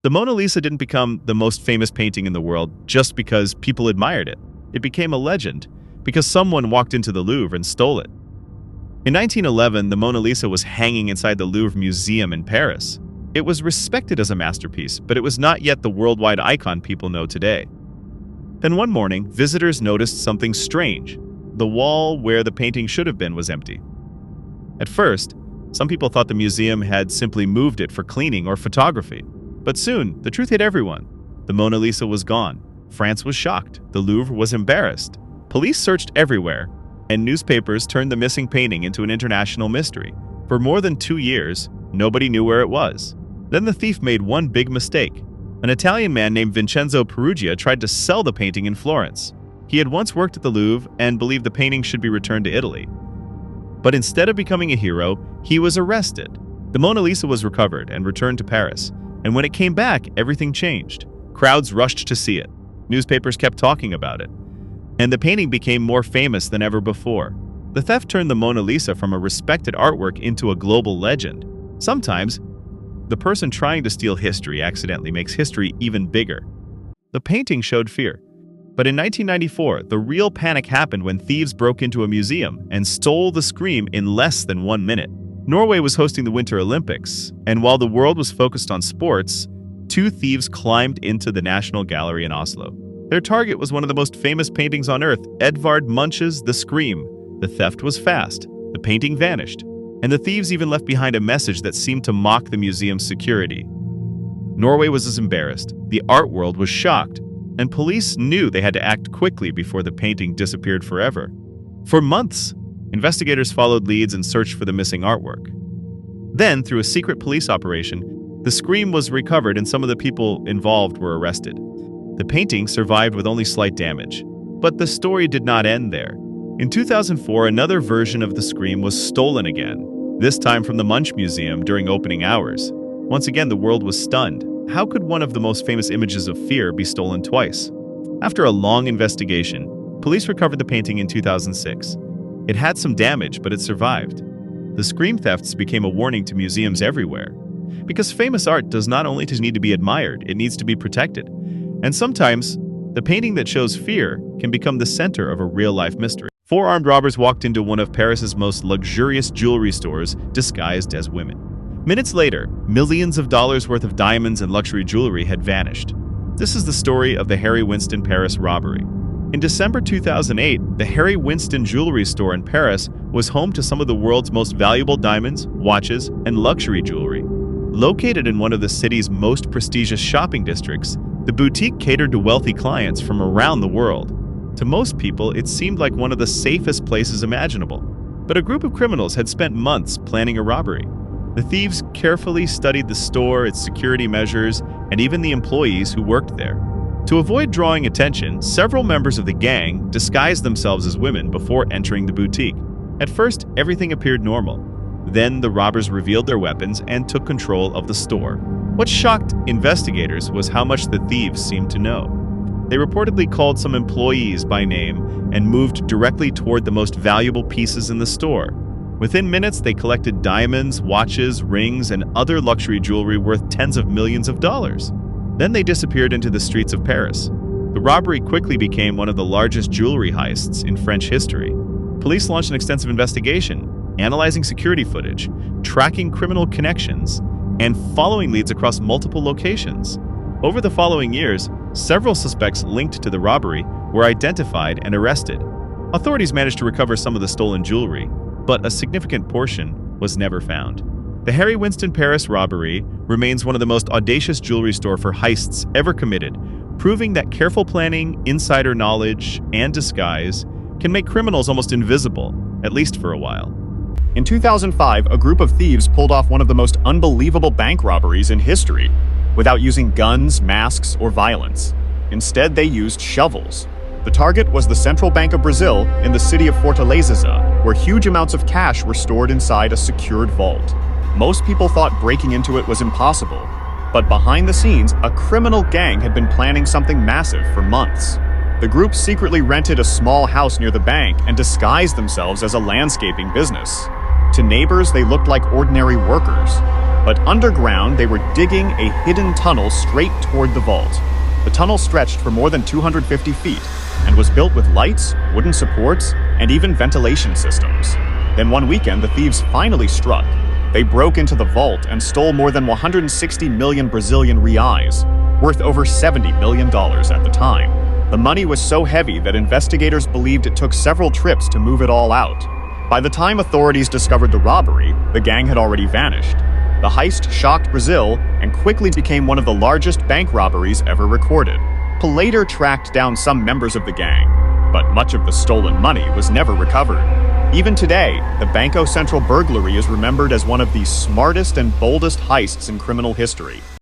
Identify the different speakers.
Speaker 1: The Mona Lisa didn't become the most famous painting in the world just because people admired it. It became a legend because someone walked into the Louvre and stole it. In 1911, the Mona Lisa was hanging inside the Louvre Museum in Paris. It was respected as a masterpiece, but it was not yet the worldwide icon people know today. Then one morning, visitors noticed something strange. The wall where the painting should have been was empty. At first, some people thought the museum had simply moved it for cleaning or photography. But soon, the truth hit everyone. The Mona Lisa was gone. France was shocked. The Louvre was embarrassed. Police searched everywhere, and newspapers turned the missing painting into an international mystery. For more than 2 years, nobody knew where it was. Then the thief made one big mistake. An Italian man named Vincenzo Peruggia tried to sell the painting in Florence. He had once worked at the Louvre and believed the painting should be returned to Italy. But instead of becoming a hero, he was arrested. The Mona Lisa was recovered and returned to Paris. And when it came back, everything changed. Crowds rushed to see it. Newspapers kept talking about it. And the painting became more famous than ever before. The theft turned the Mona Lisa from a respected artwork into a global legend. Sometimes, the person trying to steal history accidentally makes history even bigger. The painting showed fear. But in 1994, the real panic happened when thieves broke into a museum and stole the scream in less than 1 minute. Norway was hosting the Winter Olympics, and while the world was focused on sports, 2 thieves climbed into the National Gallery in Oslo. Their target was one of the most famous paintings on Earth, Edvard Munch's The Scream. The theft was fast, the painting vanished, and the thieves even left behind a message that seemed to mock the museum's security. Norway was as embarrassed, the art world was shocked, and police knew they had to act quickly before the painting disappeared forever. For months, investigators followed leads and searched for the missing artwork. Then, through a secret police operation, the Scream was recovered and some of the people involved were arrested. The painting survived with only slight damage. But the story did not end there. In 2004, another version of the Scream was stolen again, this time from the Munch Museum during opening hours. Once again, the world was stunned. How could one of the most famous images of fear be stolen twice? After a long investigation, police recovered the painting in 2006. It had some damage, but it survived. The Scream thefts became a warning to museums everywhere. Because famous art does not only need to be admired, it needs to be protected. And sometimes, the painting that shows fear can become the center of a real-life mystery. 4 armed robbers walked into one of Paris's most luxurious jewelry stores disguised as women. Minutes later, millions of dollars worth of diamonds and luxury jewelry had vanished. This is the story of the Harry Winston Paris robbery. In December 2008, the Harry Winston jewelry store in Paris was home to some of the world's most valuable diamonds, watches, and luxury jewelry. Located in one of the city's most prestigious shopping districts, the boutique catered to wealthy clients from around the world. To most people, it seemed like one of the safest places imaginable. But a group of criminals had spent months planning a robbery. The thieves carefully studied the store, its security measures, and even the employees who worked there. To avoid drawing attention, several members of the gang disguised themselves as women before entering the boutique. At first, everything appeared normal. Then the robbers revealed their weapons and took control of the store. What shocked investigators was how much the thieves seemed to know. They reportedly called some employees by name and moved directly toward the most valuable pieces in the store. Within minutes, they collected diamonds, watches, rings, and other luxury jewelry worth tens of millions of dollars. Then they disappeared into the streets of Paris. The robbery quickly became one of the largest jewelry heists in French history. Police launched an extensive investigation, analyzing security footage, tracking criminal connections, and following leads across multiple locations. Over the following years, several suspects linked to the robbery were identified and arrested. Authorities managed to recover some of the stolen jewelry, but a significant portion was never found. The Harry Winston Paris robbery remains one of the most audacious jewelry store for heists ever committed, proving that careful planning, insider knowledge, and disguise can make criminals almost invisible, at least for a while.
Speaker 2: In 2005, a group of thieves pulled off one of the most unbelievable bank robberies in history, without using guns, masks, or violence. Instead, they used shovels. The target was the Central Bank of Brazil in the city of Fortaleza, where huge amounts of cash were stored inside a secured vault. Most people thought breaking into it was impossible, but behind the scenes, a criminal gang had been planning something massive for months. The group secretly rented a small house near the bank and disguised themselves as a landscaping business. To neighbors, they looked like ordinary workers. But underground, they were digging a hidden tunnel straight toward the vault. The tunnel stretched for more than 250 feet and was built with lights, wooden supports, and even ventilation systems. Then one weekend, the thieves finally struck. They broke into the vault and stole more than 160 million Brazilian reais, worth over $70 million at the time. The money was so heavy that investigators believed it took several trips to move it all out. By the time authorities discovered the robbery, the gang had already vanished. The heist shocked Brazil and quickly became one of the largest bank robberies ever recorded. Police later tracked down some members of the gang, but much of the stolen money was never recovered. Even today, the Banco Central burglary is remembered as one of the smartest and boldest heists in criminal history.